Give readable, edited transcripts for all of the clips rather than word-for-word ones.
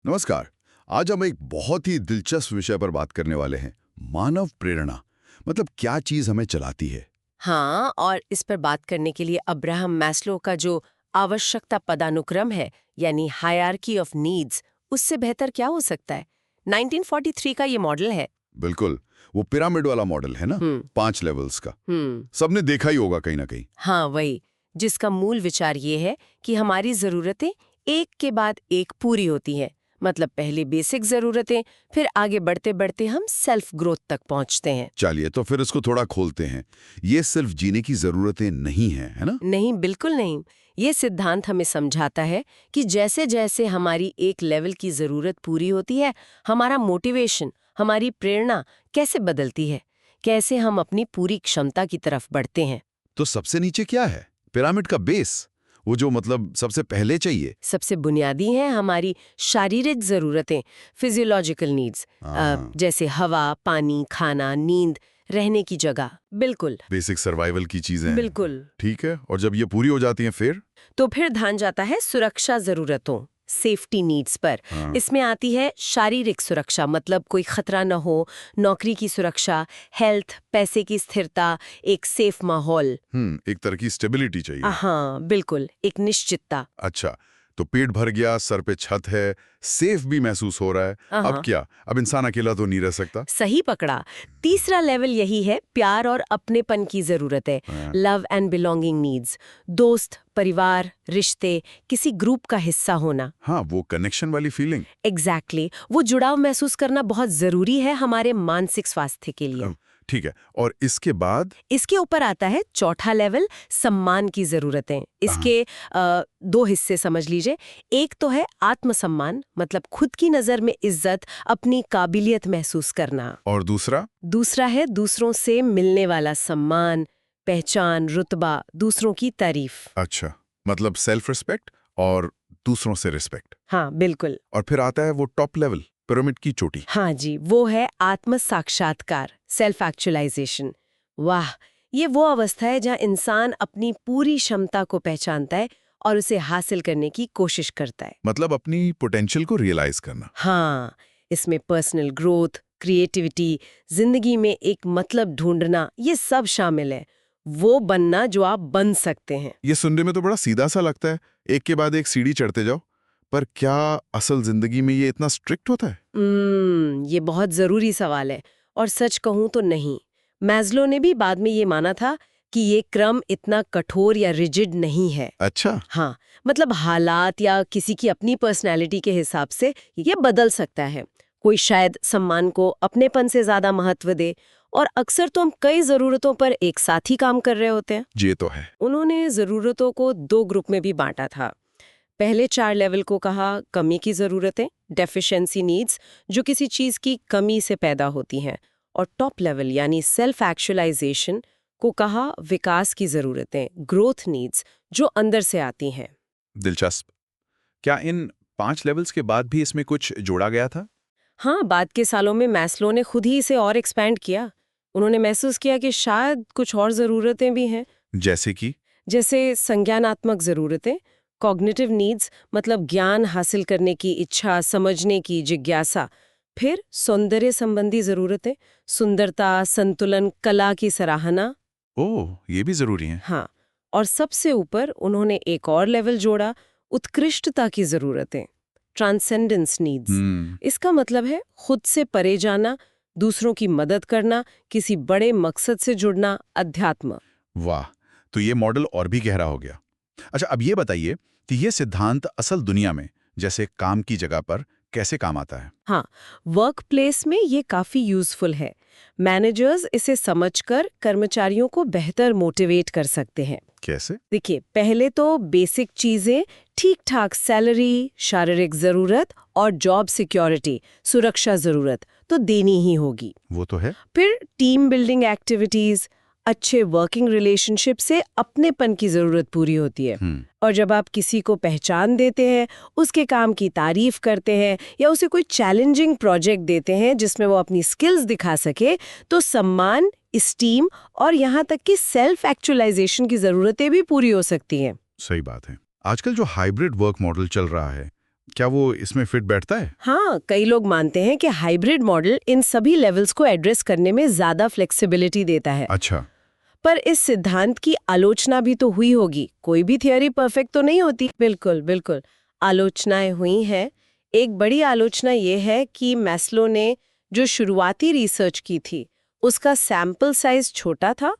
नमस्कार। आज हम एक बहुत ही दिलचस्प विषय पर बात करने वाले हैं। मानव प्रेरणा मतलब क्या चीज हमें चलाती है। हाँ, और इस पर बात करने के लिए अब्राहम मैस्लो का जो आवश्यकता पदानुक्रम है, यानी हायरार्की ऑफ नीड्स, उससे बेहतर क्या हो सकता है। 1943 का ये मॉडल है। बिल्कुल, वो पिरामिड वाला मॉडल है ना, हम्म 5 लेवल्स का। हम्म सबने देखा ही होगा कहीं ना कहीं। हाँ, वही, जिसका मूल विचार ये है कि हमारी जरूरतें एक के बाद एक पूरी होती हैं। मतलब पहले बेसिक जरूरतें, फिर आगे बढ़ते बढ़ते हम सेल्फ ग्रोथ तक पहुंचते हैं। चलिए तो फिर इसको थोड़ा खोलते हैं। ये सिर्फ जीने की जरूरतें नहीं हैं, है ना। नहीं, बिल्कुल नहीं। ये सिद्धांत हमें समझाता है कि जैसे जैसे हमारी एक लेवल की जरूरत पूरी होती है, हमारा मोटिवेशन, हमारी प्रेरणा कैसे बदलती है, कैसे हम अपनी पूरी क्षमता की तरफ बढ़ते हैं। तो सबसे नीचे क्या है? पिरामिड का बेस, वो जो मतलब सबसे पहले चाहिए। सबसे बुनियादी हैं हमारी शारीरिक जरूरतें, फिजियोलॉजिकल नीड्स, हाँ, जैसे हवा, पानी, खाना, नींद, रहने की जगह। बिल्कुल बेसिक सर्वाइवल की चीजें। बिल्कुल। ठीक है, और जब ये पूरी हो जाती हैं फिर? तो फिर ध्यान जाता है सुरक्षा जरूरतों, सेफ्टी नीड्स पर। हाँ। इसमें आती है शारीरिक सुरक्षा, मतलब कोई खतरा न हो, नौकरी की सुरक्षा, हेल्थ, पैसे की स्थिरता, एक सेफ माहौल। एक तरह की स्टेबिलिटी चाहिए। हाँ, बिल्कुल, एक निश्चितता। अच्छा, तो पेट भर गया, सर पे छत है, सेफ भी महसूस हो रहा है। अब हाँ, क्या? अब इंसान अकेला तो नहीं रह सकता। सही पकड़ा। तीसरा लेवल यही है, प्यार और अपनेपन की जरूरत है। हाँ, लव एंड बिलोंगिंग नीड्स, दोस्त, परिवार, रिश्ते, किसी ग्रुप का हिस्सा होना। हाँ, वो कनेक्शन वाली फीलिंग। एग्जैक्टली वो जुड़ाव महसूस करना बहुत जरूरी है हमारे मानसिक स्वास्थ्य के लिए। ठीक है, और इसके बाद? इसके ऊपर आता है चौथा लेवल, सम्मान की जरूरतें। हाँ, इसके दो हिस्से समझ लीजिए। एक तो है आत्मसम्मान, मतलब खुद की नजर में इज्जत, अपनी काबिलियत महसूस करना। और दूसरा? दूसरा है दूसरों से मिलने वाला सम्मान, पहचान, रुतबा, दूसरों की तारीफ। अच्छा, मतलब सेल्फ रिस्पेक्ट और दूसरों से रिस्पेक्ट। हाँ, बिल्कुल। और फिर आता है वो टॉप लेवल, पिरामिड की चोटी। हाँ जी, वो है आत्म साक्षात्कार, सेल्फ एक्चुअलाइजेशन। वाह, ये वो अवस्था है जहाँ इंसान अपनी पूरी क्षमता को पहचानता है और उसे हासिल करने की कोशिश करता है। मतलब अपनी पोटेंशियल को रियलाइज करना। हाँ, इसमें पर्सनल ग्रोथ, क्रिएटिविटी, जिंदगी में एक मतलब ढूंढना, ये सब शामिल है। वो बनना जो आप बन सकते हैं। ये सुनने में तो बड़ा सीधा सा लगता है, एक के बाद एक सीढ़ी चढ़ते जाओ। पर क्या असल जिंदगी में ये इतना स्ट्रिक्ट होता है? ये बहुत जरूरी सवाल है, और सच कहूं तो नहीं। मैस्लो ने भी बाद में ये माना था कि ये क्रम इतना कठोर या रिजिड नहीं है। अच्छा। हाँ, मतलब हालात या किसी की अपनी पर्सनैलिटी के हिसाब से ये बदल सकता है। कोई शायद सम्मान को अपनेपन से ज्यादा महत्व दे, और अक्सर तो हम कई जरूरतों पर एक साथ ही काम कर रहे होते हैं। ये तो है। उन्होंने जरूरतों को दो ग्रुप में भी बांटा था। पहले 4 लेवल को कहा कमी की जरूरतें, डेफिशिएंसी नीड्स, जो किसी चीज की कमी से पैदा होती हैं। और टॉप लेवल यानी सेल्फ एक्चुअलाइजेशन को कहा विकास की जरूरतें, ग्रोथ नीड्स, जो अंदर से आती हैं। दिलचस्प। क्या इन 5 लेवल्स के बाद भी इसमें कुछ जोड़ा गया था? हाँ, बाद के सालों में मैस्लो ने खुद ही इसे और एक्सपैंड किया। उन्होंने महसूस किया कि शायद कुछ और ज़रूरतें भी हैं। जैसे कि? जैसे संज्ञानात्मक ज़रूरतें, कॉग्निटिव नीड्स, मतलब ज्ञान हासिल करने की इच्छा, समझने की जिज्ञासा। फिर सौंदर्य संबंधी ज़रूरतें, सुंदरता, संतुलन, कला की सराहना। ओह, ये भी जरूरी है। हाँ, और सबसे ऊपर उन्होंने एक और लेवल जोड़ा, उत्कृष्टता की ज़रूरतें, ट्रांसेंडेंस नीड्स। हम्म। इसका मतलब है खुद से परे जाना, दूसरों की मदद करना, किसी बड़े मकसद से जुड़ना, अध्यात्म। वाह, तो ये मॉडल और भी गहरा हो गया। अच्छा, अब ये बताइए कि ये सिद्धांत असल दुनिया में, जैसे काम की जगह पर, कैसे काम आता है? हाँ, वर्क प्लेस में ये काफ़ी यूजफुल है। मैनेजर्स इसे समझकर कर्मचारियों को बेहतर मोटिवेट कर सकते हैं। कैसे? देखिए, पहले तो बेसिक चीजें, ठीक ठाक सैलरी, शारीरिक जरूरत और जॉब सिक्योरिटी, सुरक्षा जरूरत तो देनी ही होगी। वो तो है। फिर टीम बिल्डिंग एक्टिविटीज, अच्छे वर्किंग रिलेशनशिप से अपनेपन की जरूरत पूरी होती है। हम्म। और जब आप किसी को पहचान देते हैं, उसके काम की तारीफ करते हैं या उसे कोई चैलेंजिंग प्रोजेक्ट देते हैं जिसमें वो अपनी स्किल्स दिखा सके, तो सम्मान, स्टीम और यहाँ तक कि सेल्फ एक्चुअलाइजेशन की जरूरतें भी पूरी हो सकती हैं। सही बात है। आजकल जो हाइब्रिड वर्क मॉडल चल रहा है, क्या वो इसमें फिट बैठता है? हाँ, कई लोग मानते हैं कि हाइब्रिड मॉडल इन सभी लेवल्स को एड्रेस करने में ज्यादा फ्लेक्सिबिलिटी देता है। अच्छा। पर इस सिद्धांत की आलोचना भी तो हुई होगी, कोई भी थियरी परफेक्ट तो नहीं होती। बिल्कुल बिल्कुल, आलोचनाएं हुई हैं। एक बड़ी आलोचना ये है कि मैस्लो ने जो शुरुआती रिसर्च की थी उसका सैंपल साइज छोटा था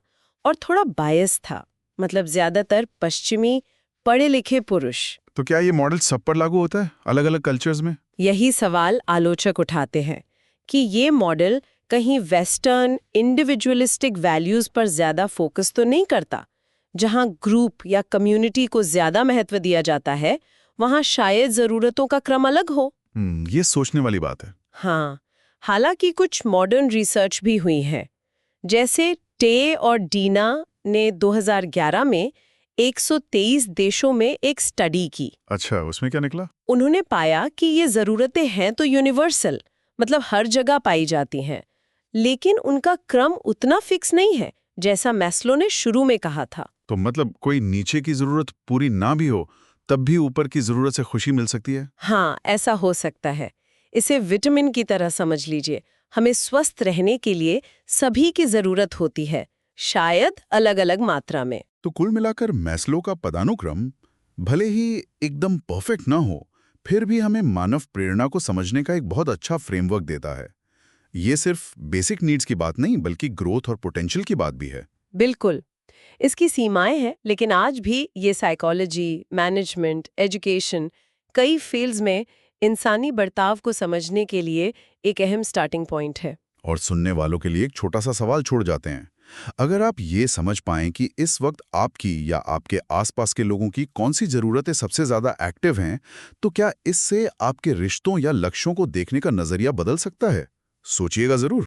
और थोड़ा बायस था, मतलब ज्यादातर पश्चिमी पढ़े लिखे पुरुष। तो क्या ये मॉडल सब पर लागू होता है, अलग अलग कल्चर्स में? यही सवाल आलोचक उठाते हैं कि ये मॉडल कहीं वेस्टर्न इंडिविजुअलिस्टिक वैल्यूज पर ज्यादा फोकस तो नहीं करता। जहां ग्रुप या कम्युनिटी को ज्यादा महत्व दिया जाता है, वहां शायद जरूरतों का क्रम अलग हो। ये सोचने वाली बात है। हाँ, हालांकि कुछ मॉडर्न रिसर्च भी हुई है। जैसे टे और डीना ने 2011 में 123 देशों में एक स्टडी की। अच्छा, उसमें क्या निकला? उन्होंने पाया कि ये जरूरतें हैं तो यूनिवर्सल, मतलब हर जगह पाई जाती हैं, लेकिन उनका क्रम उतना फिक्स नहीं है जैसा मैस्लो ने शुरू में कहा था। तो मतलब कोई नीचे की जरूरत पूरी ना भी हो तब भी ऊपर की जरूरत से खुशी मिल सकती है? हाँ, ऐसा हो सकता है। इसे विटामिन की तरह समझ लीजिए। हमें स्वस्थ रहने के लिए सभी की जरूरत होती है, शायद अलग अलग मात्रा में। तो कुल मिलाकर मैस्लो का पदानुक्रम भले ही एकदम परफेक्ट ना हो, फिर भी हमें मानव प्रेरणा को समझने का एक बहुत अच्छा फ्रेमवर्क देता है। ये सिर्फ बेसिक नीड्स की बात नहीं, बल्कि ग्रोथ और पोटेंशियल की बात भी है। बिल्कुल, इसकी सीमाएं हैं, लेकिन आज भी ये साइकोलॉजी, मैनेजमेंट, एजुकेशन, कई फील्ड्स में इंसानी बर्ताव को समझने के लिए एक अहम स्टार्टिंग पॉइंट है। और सुनने वालों के लिए एक छोटा सा सवाल छोड़ जाते हैं। अगर आप ये समझ पाएं कि इस वक्त आपकी या आपके आसपास के लोगों की कौन सी जरूरतें सबसे ज्यादा एक्टिव हैं, तो क्या इससे आपके रिश्तों या लक्ष्यों को देखने का नजरिया बदल सकता है? सोचिएगा जरूर।